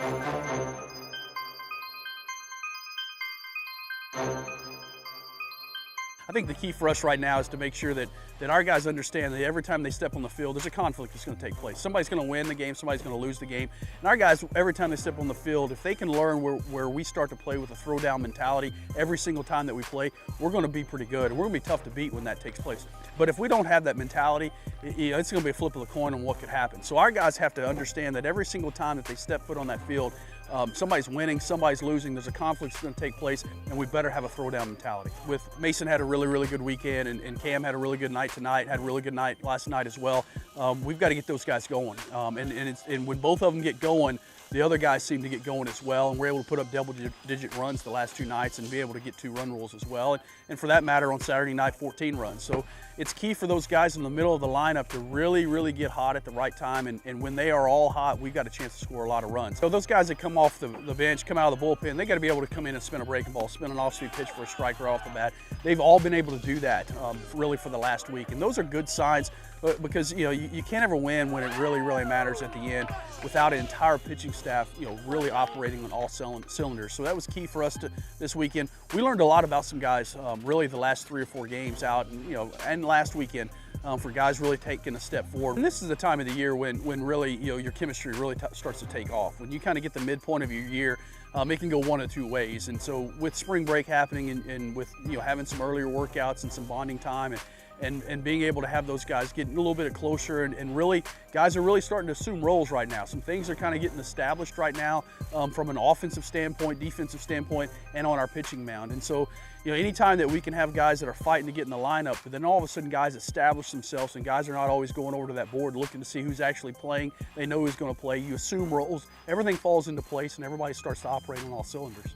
I think the key for us right now is to make sure that our guys understand that every time they step on the field, there's a conflict that's going to take place. Somebody's going to win the game, somebody's going to lose the game. And our guys, every time they step on the field, if they can learn where we start to play with a throwdown mentality every single time that we play, we're going to be pretty good. And we're going to be tough to beat when that takes place. But if we don't have that mentality, it's going to be a flip of the coin on what could happen. So our guys have to understand that every single time that they step foot on that field, somebody's winning, somebody's losing, there's a conflict that's going to take place, and we better have a throwdown mentality. With Mason had a really good weekend, and Cam had a really good night tonight, had a really good night last night as well. We've got to get those guys going. And when both of them get going, the other guys seem to get going as well, and we're able to put up double-digit runs the last 2 nights and be able to get 2 run rules as well. And for that matter, on Saturday night, 14 runs. So it's key for those guys in the middle of the lineup to really get hot at the right time. And when they are all hot, we've got a chance to score a lot of runs. So those guys that come off the bench, come out of the bullpen, they got to be able to come in and spin a breaking ball, spin an off-speed pitch for a strike right off the bat. They've all been able to do that really for the last week. And those are good signs because you can't ever win when it really matters at the end without an entire pitching staff really operating on all cylinders. So that was key for us this weekend. We learned a lot about some guys really the last 3 or 4 games out, and last weekend for guys really taking a step forward. And this is the time of the year when really your chemistry really starts to take off. When you kind of get the midpoint of your year, it can go one of 2 ways. And so with spring break happening and with having some earlier workouts and some bonding time and being able to have those guys getting a little bit closer and really, guys are really starting to assume roles right now. Some things are kind of getting established right now from an offensive standpoint, defensive standpoint, and on our pitching mound. And so, anytime that we can have guys that are fighting to get in the lineup, but then all of a sudden guys establish themselves and guys are not always going over to that board looking to see who's actually playing. They know who's going to play. You assume roles, everything falls into place, and everybody starts to operate on all cylinders.